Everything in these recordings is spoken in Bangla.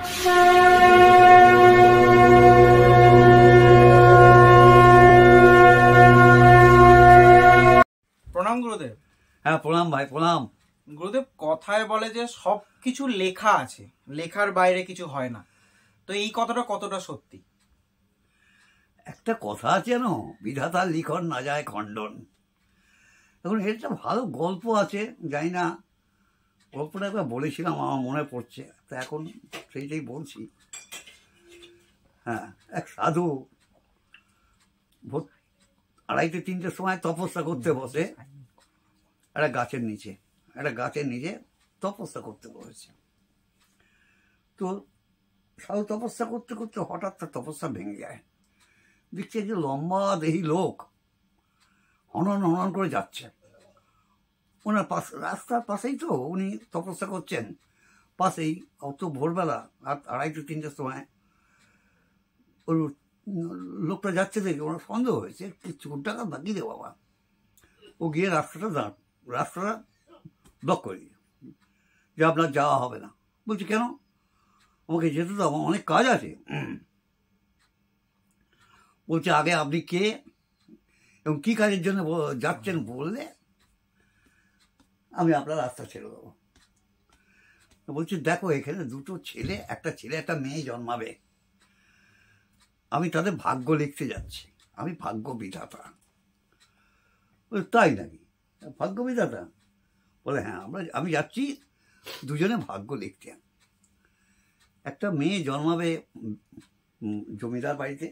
প্রণাম গুরুদেব। হ্যাঁ প্রণাম ভাই, প্রণাম। গুরুদেব, কথায় বলে যে সব কিছু লেখা আছে, লেখার বাইরে কিছু হয় না, তো এই কথাটা কতটা সত্যি? একটা কথা আছে না, বিধাতার লিখন না যায় খণ্ডন। এখন এটা ভালো গল্প আছে, জানি না গল্পটা একবার বলেছিলাম, আমার মনে পড়ছে, তো এখন সেইটাই বলছি। হ্যাঁ, এক সাধু ভোর 2:30-3টের সময় তপস্যা করতে বসে একটা গাছের নিচে তপস্যা করতে বসেছে। তো সাধু তপস্যা করতে করতে হঠাৎ তার তপস্যা ভেঙে যায়। দেখছে যে লম্বা দেহি লোক হনন হনন করে যাচ্ছে ওনার পাশে, রাস্তার পাশেই তো উনি তপস্যা করছেন, পাশেই। অত ভোরবেলা রাত 2:30-3টের সময় ওর লোকটা যাচ্ছে দেখে ওনার সন্দেহ হয়েছে, চোর টাকা বাকি দে বাবা। ও গিয়ে রাস্তাটা ব্লক করে দিয়ে যে আপনার যাওয়া হবে না। বলছি কেন? আমাকে যেতে তো, আমার অনেক কাজ আছে। বলছে আগে আপনি কে এবং কি কাজের জন্য যাচ্ছেন বললে আমি আপনার রাস্তা ছেড়ে দেবো। বলছি দেখো, এখানে দুটো ছেলে, একটা ছেলে একটা মেয়ে জন্মাবে, আমি তাদের ভাগ্য লিখতে যাচ্ছি, আমি ভাগ্য বিধাতা। তাই নাকি? ভাগ্য বিধাতা? বলে হ্যাঁ, আমি যাচ্ছি দুজনে ভাগ্য লিখতে। একটা মেয়ে জন্মাবে জমিদার বাড়িতে,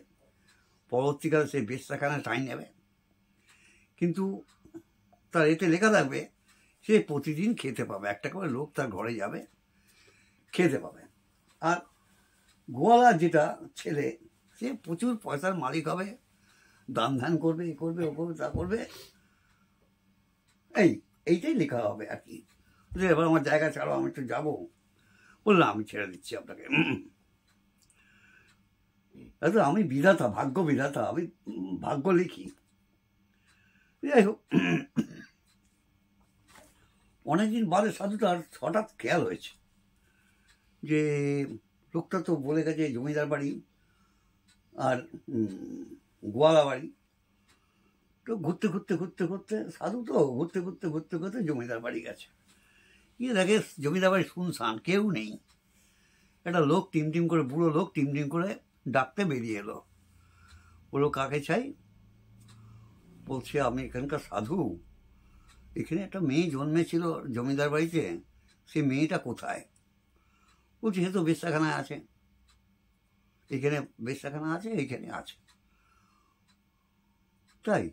পরবর্তীকালে সে বেশ্যাখানা ঠাঁই নেবে, কিন্তু তার এতে লেখা থাকবে সে প্রতিদিন খেতে পাবে, একটা করে লোক তার ঘরে যাবে, খেতে পাবে। আর গোয়ালা যেটা ছেলে, সে প্রচুর পয়সার মালিক হবে, দান ধ্যান করবে, এ করবে, ও করবে, তা করবে। এইটাই লেখা হবে আর কি। এবার আমার জায়গা ছাড়ো, আমি একটু যাবো। বললাম আমি ছেড়ে দিচ্ছি আপনাকে। আমি বিধাতা, ভাগ্য বিধাতা, আমি ভাগ্য লিখি। যাই হোক, অনেকদিন বাদে সাধুটার হঠাৎ খেয়াল হয়েছে যে লোকটা তো বলে গেছে জমিদার বাড়ি আর গোয়ালা বাড়ি। তো ঘুরতে সাধু তো ঘুরতে জমিদার বাড়ি গেছে। গিয়ে দেখে জমিদার বাড়ি শুনশান, কেউ নেই। একটা লোক টিম করে, বুড়ো লোক টিম করে ডাকতে বেরিয়ে এলো। বললো কাকে চাই? বলছে আমি এখানকার সাধু, এখানে একটা মেয়ে জন্মেছিল জমিদার বাড়িতে, সেই মেয়েটা কোথায়? বলছে সে তো বেশ্যাখানায় আছে, এখানে বেশ্যাখানা আছে, এইখানে আছে। তাই?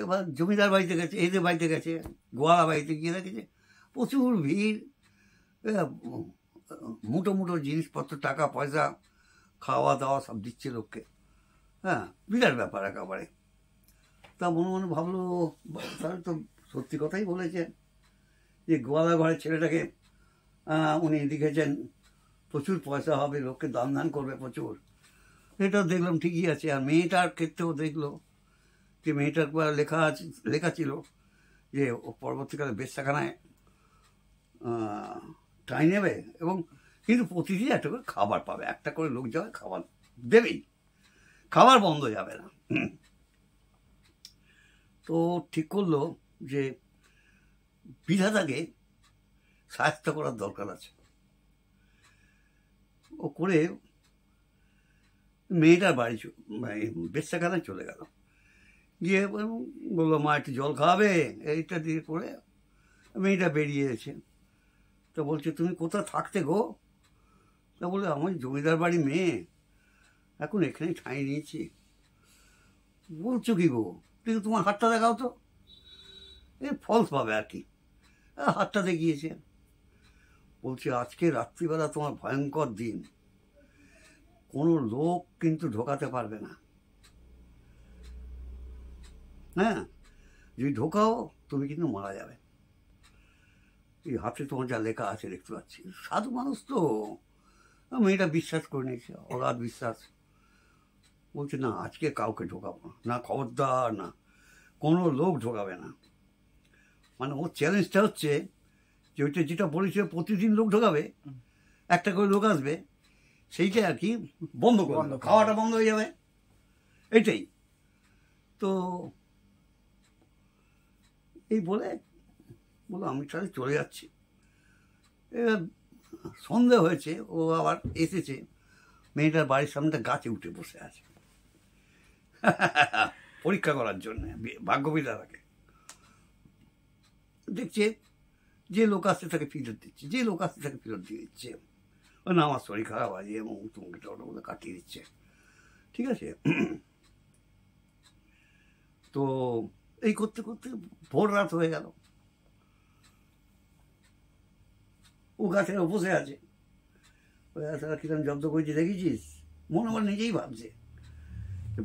এবার জমিদার বাড়িতে গেছে, এদের বাড়িতে গেছে, গোয়ালা বাড়িতে গিয়ে দেখেছে প্রচুর ভিড়, মুঠো জিনিসপত্র, টাকা পয়সা, খাওয়া দাওয়া সব দিচ্ছে লোককে। হ্যাঁ, বিরাট ব্যাপার একেবারে। তা মনে ভাবলো তাহলে তো সত্যি কথাই বলেছে যে গোয়ালা ঘরের ছেলেটাকে উনি লিখেছেন প্রচুর পয়সা হবে, লোককে দান ধান করবে প্রচুর। এটা দেখলাম ঠিকই আছে। আর মেয়েটার ক্ষেত্রেও দেখলো যে মেয়েটার লেখা ছিল যে ও পরবর্তীকালে বেশ্যাখানায় ঠাঁই নেবে, এবং কিন্তু প্রতিদিন একটা করে খাবার পাবে, একটা করে লোক যাবে খাবার দেবেই, খাবার বন্ধ যাবে না। তো ঠিক করলো যে বিধাতাকে সাহায্য করার দরকার আছে। ও করে মেয়েটার বাড়ি বেশ্যাখানায় চলে গেল। গিয়ে বললো মা একটু জল খাওয়াবে, এইটা দিয়ে করে মেয়েটা বেরিয়েছে। তো বলছে তুমি কোথাও থাকতে গো? তা বলে আমার জমিদার বাড়ি মেয়ে, এখন এখানেই ঠাঁই নিয়েছি। বলছো কি গো? কিন্তু তোমার হাতটা দেখাও তো। ফলস পাবে আর কি, হাতটা দেখিয়েছে। বলছে আজকে রাত্রিবেলা তোমার ভয়ঙ্কর দিন, কোনো লোক কিন্তু ঢোকাতে পারবে না। হ্যাঁ, যদি ঢোকাও তুমি কিন্তু মারা যাবে। এই হাতে তোমার যা লেখা আছে দেখতে পাচ্ছি। সাধু মানুষ তো, মেয়েটা বিশ্বাস করে নিয়েছে, অগাধ বিশ্বাস। বলছে না, আজকে কাউকে ঢোকাবো না, খবরদার না, কোনো লোক ঢোকাবে না। মানে ওর চ্যালেঞ্জটা হচ্ছে যে ওইটা যেটা বলেছিল প্রতিদিন লোক ঢোকাবে, একটা করে লোক আসবে, সেইটা আর কি বন্ধ করে বন্ধ দেবে, করে খাওয়াটা বন্ধ হয়ে যাবে, এটাই তো। এই বলে বলো আমি তাহলে চলে যাচ্ছি। এবার সন্ধে হয়েছে, ও আবার এসেছে, মেয়েটার বাড়ির সামনে গাছে উঠে বসে আছে পরীক্ষা করার জন্য ভাগ্যবিধাতাকে। দেখছে যে লোক আসছে তাকে ফেরত দিচ্ছে, যে লোক আসছে তাকে ফেরত দিয়ে দিচ্ছে। না আমার শরীর খারাপ আছে এবং তোমাকে ওটা বলে কাটিয়ে দিচ্ছে, ঠিক আছে। তো এই করতে করতে ভোর রাত হয়ে গেল, ও গাছের বসে আছে। ওই তারা কিরকম জব্দ করেছে দেখেছিস, মনে মনে নিজেই ভাবছে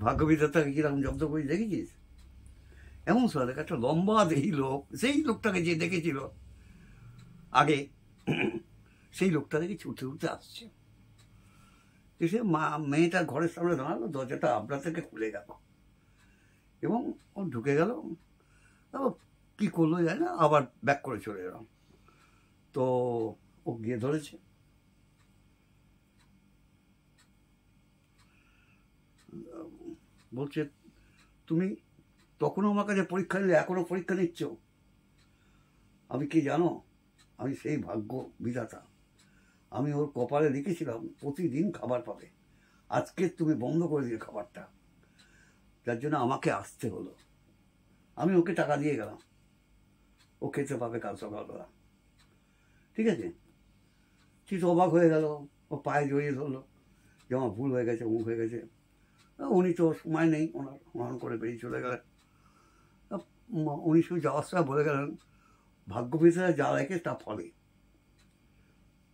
ভাগ্যবিধাতাকে কিরকম জব্দ করেছে দেখেছিস। এমন সময় একটা লম্বা দেহি লোক, সেই লোকটাকে যে দেখেছিল আগে, সেই লোকটা দেখে ছুটে উঠতে আসছে। এসে মেয়েটার ঘরের সামনে দাঁড়ালো, দরজাটা আপনার থেকে খুলে গেল এবং ও ঢুকে গেল। তারপর কী করলো যায় না, আবার ব্যাক করে চলে এলাম। তো ও গিয়ে ধরেছে, বলছে তুমি তখনও আমার কাছে পরীক্ষা নিলে, এখনো পরীক্ষা নিচ্ছ। আমি কি জানো, আমি সেই ভাগ্য বিধাতা, আমি ওর কপালে লিখেছিলাম প্রতিদিন খাবার পাবে, আজকে তুমি বন্ধ করে দিলে খাবারটা, যার জন্য আমাকে আসতে হলো। আমি ওকে টাকা দিয়ে গেলাম, ও খেতে পাবে কাল সকালবেলা, ঠিক আছে। ঠিক অবাক হয়ে গেল, ও পায়ে জড়িয়ে ধরলো যে আমার ভুল হয়ে গেছে, অমুক হয়ে গেছে। উনি তো সময় নেই ওনার, স্নান করে বেরিয়ে চলে গেলেন। উনি শুধু যাওয়ার সময় বলে গেলেন ভাগ্য বিধাতা যা লেখে তা ফলে,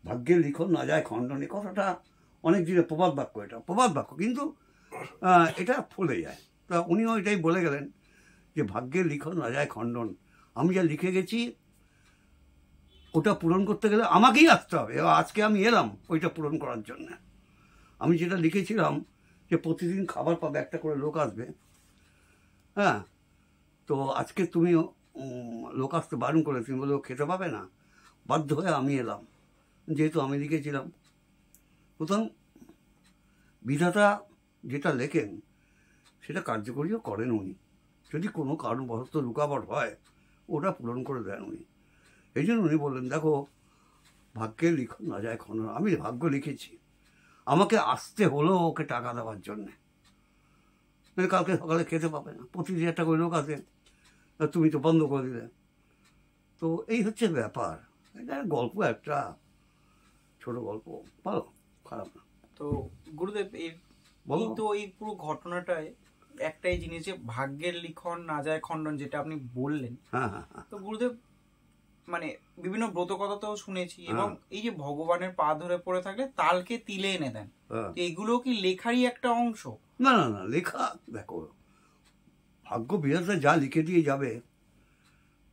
ভাগ্যের লিখন না যায় খণ্ডনে। কথাটা অনেক দিনের প্রবাদ বাক্য, এটা প্রবাদ বাক্য, কিন্তু এটা ফলে যায়। তা উনিও এটাই বলে গেলেন যে ভাগ্যের লিখন না যায় খণ্ডন, আমি যা লিখে গেছি ওটা পূরণ করতে গেলে আমাকেই আসতে হবে। এবার আজকে আমি এলাম ওইটা পূরণ করার জন্য। আমি যেটা লিখেছিলাম যে প্রতিদিন খাবার পাবে, একটা করে লোক আসবে, হ্যাঁ, তো আজকে তুমি লোক আসতে বারণ করে, তুমি বলে খেতে পাবে না, বাধ্য হয়ে আমি এলাম, যেহেতু আমি লিখেছিলাম। প্রথম বিধাতা যেটা লেখেন সেটা কার্যকরীও করেন উনি, যদি কোনো কারণবশত রুকাবট হয় ওটা পূরণ করে দেন উনি। এই জন্য উনি বললেন দেখো ভাগ্যের লিখন না যায় খণ্ডন, আমি ভাগ্য লিখেছি, আমাকে আসতে হলো ওকে টাকা দেওয়ার জন্যে, কালকে সকালে খেতে পাবে না, প্রতিদিন একটা করে লোক আসে, তুমি তো বন্ধ করে দিলে। তো এই হচ্ছে ব্যাপার। এটা গল্প, একটা ছোট গল্প, ভালো খারাপ না। তো গুরুদেব এই তো এই পুরো ঘটনাটায় একটাই জিনিস যে ভাগ্যের লিখন না যায় খণ্ডন, যেটা আপনি বললেন। হ্যাঁ হ্যাঁ হ্যাঁ। তো গুরুদেব মানে বিভিন্ন ব্রত কথাতেও শুনেছি, এবং এই যে ভগবানের পা ধরে পড়ে থাকলে তালকে তিলে এনে দেন, এইগুলো কি লেখারই একটা অংশ? না না না, লেখা দেখো, ভাগ্য বিধাতা যা লিখে দিয়ে যাবে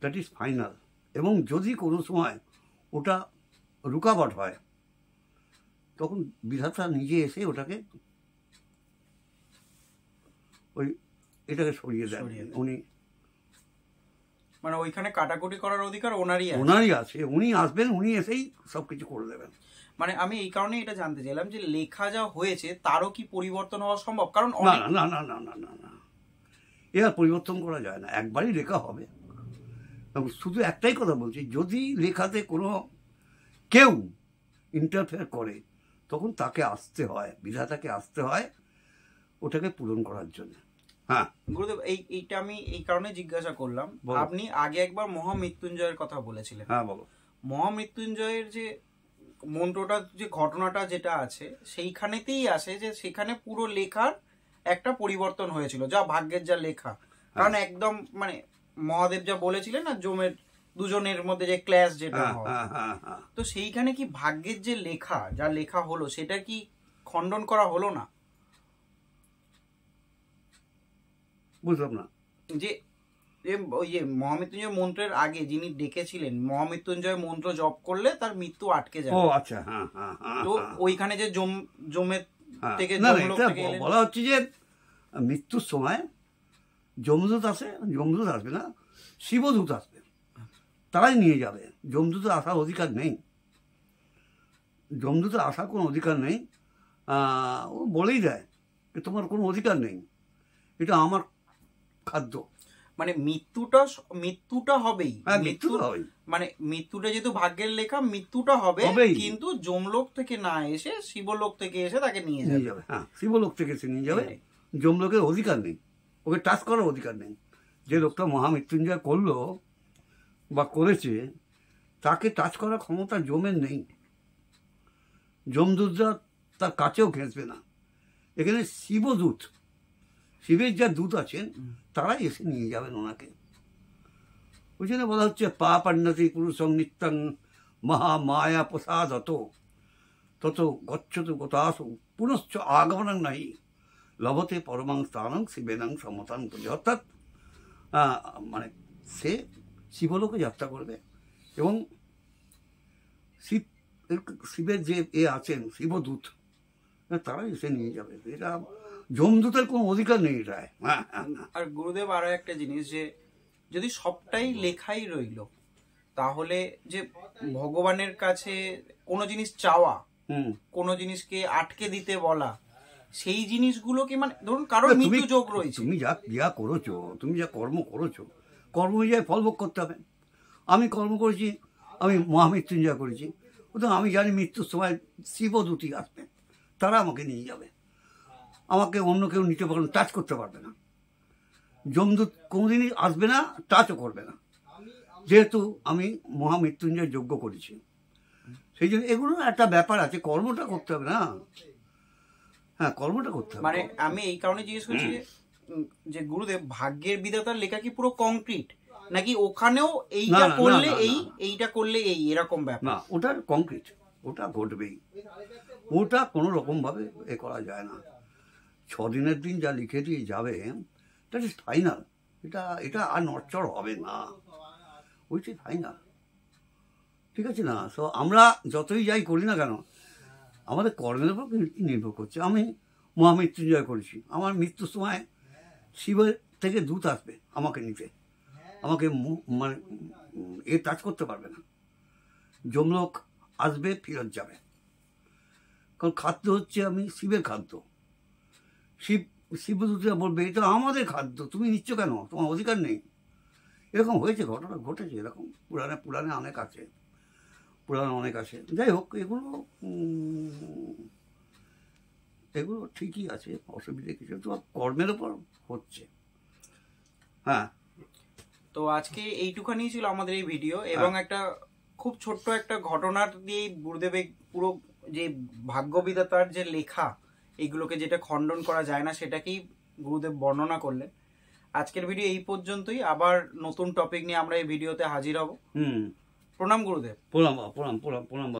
দ্যাট ইজ ফাইনাল। এবং যদি কোনো সময় ওটা রুকাবট হয় তখন বিধাতা নিজে এসে ওটাকে ওই এটাকে সরিয়ে দেন উনি। মানে ওইখানে কাটাকুটি করার অধিকার ওনারই আছে, উনি আসবেন, উনি এসেই সবকিছু করে দেবেন। মানে আমি এই কারণে এটা জানতে চাইলাম যে লেখা যা হয়েছে তারও কি পরিবর্তন হওয়া সম্ভব? কারণ না না না না না না না, এর পরিবর্তন করা যায় না, একবারই লেখা হবে। শুধু একটাই কথা বলছি, যদি লেখাতে কোনো কেউ ইন্টারফেয়ার করে তখন তাকে আসতে হয়, বিধাতাকে আসতে হয় ওটাকে পূরণ করার জন্য। হ্যাঁ গুরুদেব, এইটা আমি এই কারণে জিজ্ঞাসা করলাম, আপনি আগে একবার মহামৃত্যুঞ্জয়ের কথা বলেছিলেন। হ্যাঁ বলো। মহামৃত্যুঞ্জয়ের যে মন্ত্রটা, যে ঘটনাটা যেটা আছে সেইখানেতেই আসে যে সেখানে পুরো লেখার একটা পরিবর্তন হয়েছিল, যা ভাগ্যের যা লেখা। কারণ একদম মানে মহাদেব যা বলেছিলেন না, জমের দুজনের মধ্যে যে ক্ল্যাশ যেটা হয়, তো সেইখানে কি ভাগ্যের যে লেখা, যা লেখা হলো সেটা কি খণ্ডন করা হলো না? বুঝলাম না। যে ওই যে মহামৃত্যুঞ্জয় মন্ত্রের আগে যিনি ডেকেছিলেন, মহামৃত্যুঞ্জয় মন্ত্র জপ করলে তার মৃত্যু আটকে যায়। ও আচ্ছা, হ্যাঁ হ্যাঁ। তো ওইখানে যে জমের থেকে বলা হচ্ছে যে মৃত্যুর সময় যমদূত আসে, যমদূত আসবে না, শিবদূত আসবে, তারাই নিয়ে যাবে, যমদূত আসার অধিকার নেই। যমদূতে আসার কোনো অধিকার নেই। ও বলেই দেয় যে তোমার কোনো অধিকার নেই, এটা আমার খাদ্য। মানে মৃত্যুটা হবেই, হ্যাঁ, মৃত্যু তো হবেই। মানে মৃত্যুটা যেহেতু ভাগ্যের লেখা, মৃত্যুটা হবে, হবেই। কিন্তু যমলোক থেকে না এসে শিবলোক থেকে এসে তাকে নিয়ে নিয়ে যাবে। যাবে, হ্যাঁ, শিবলোক থেকে সে নিয়ে যাবে। যমলোকের অধিকার নেই, ওকে টাচ করার অধিকার নেই। যে লোকটা মহামৃত্যুঞ্জয় করলো বা করেছে, তাকে টাচ করার ক্ষমতা যমের নেই। যমদূতরা তার কাছেও ঘেঁষবে না। এখানে শিবদূত, শিবের যা দূত আছেন, তারাই এসে নিয়ে যাবেন ওনাকে। ওই জন্য বলা হচ্ছে পাপান্নতি পুরুষং নিত্যং মহামায়া প্রসাদত তত গচ্ছতু গতাসু পুনশ্চ আগমনং নাহি লভতে পরমাং স্থানং শিবেনাং সমতাং পুজো। অর্থাৎ মানে সে শিবলোকে যাত্রা করবে এবং শিবের যে আছেন শিবদূত, তারাই এসে নিয়ে যাবে। এটা যমদূতের কোনো অধিকার নেই এটায়। আর গুরুদেব আরো একটা জিনিস, যে যদি সবটাই লেখাই রইল, তাহলে যে ভগবানের কাছে কোনো জিনিস চাওয়া, কোনো জিনিসকে আটকে দিতে বলা, সেই জিনিসগুলোকে, মানে ধরুন কারোর মৃত্যু যোগ রয়েছে, তুমি যা করেছো, তুমি যা কর্ম করেছো, কর্ম অনুযায়ী ফল ভোগ করতে হবে। আমি কর্ম করেছি, আমি মহামৃত্যুঞ্জয় করেছি, তো আমি জানি মৃত্যুর সময় শিবদূতি আসবে, তারা আমাকে নিয়ে যাবে। আমাকে অন্য কেউ নিতে পারবে, টাচ করতে পারবে না। যমদূত কোনোদিনই আসবে না, টাচও করবে না, যেহেতু আমি মহামৃত্যুঞ্জয় যজ্ঞ করেছি। সেই জন্য এগুলো একটা ব্যাপার আছে, কর্মটা করতে হবে না। হ্যাঁ, কর্মটা করতে হবে। মানে আমি এই কারণে জিজ্ঞেস করছি যে গুরুদেব, ভাগ্যের বিধাতার লেখা কি পুরো কংক্রিট, নাকি ওখানেও এইটা করলে এইটা করলে এরকম ব্যাপার? না, ওটা কংক্রিট, ওটা ঘটবেই, ওটা কোনো রকম ভাবে এ করা যায় না। 6 দিনের দিন যা লিখে দিয়ে যাবে, দ্যাট ইজ ফাইনাল। এটা আর নড়চড় হবে না, ওইটাই ফাইনাল। ঠিক আছে না? সো আমরা যতই যাই করি না কেন, আমাদের কর্মের উপর নির্ভর করছে। আমি মহামৃত্যুঞ্জয় করেছি, আমার মৃত্যুর সময় শিবের থেকে দূত আসবে আমাকে নিতে, আমাকে মানে টাচ করতে পারবে না। যমলোক আসবে, ফিরত যাবে, কারণ খাদ্য হচ্ছে আমি শিবের খাদ্য। শিবদূতরা বলবে এটা আমাদের খাদ্য, তুমি নিচ্ছ কেন, তোমার অধিকার নেই। এরকম হয়েছে, ঘটনা ঘটেছে, এরকম পুরাণে অনেক আছে, যাই হোক, এগুলো ঠিকই আছে, অসুবিধা কিছু, তো কর্মের উপর হচ্ছে। হ্যাঁ, তো আজকে এইটুখানি ছিল আমাদের এই ভিডিও, এবং একটা খুব ছোট্ট একটা ঘটনার দিয়ে গুরুদেব পুরো যে ভাগ্যবিধাতার যে লেখা, এইগুলোকে যেটা খণ্ডন করা যায় না, সেটাকেই গুরুদেব বর্ণনা করলেন। আজকের ভিডিও এই পর্যন্তই, আবার নতুন টপিক নিয়ে আমরা এই ভিডিওতে হাজির হব। প্রণাম গুরুদেব। প্রণাম।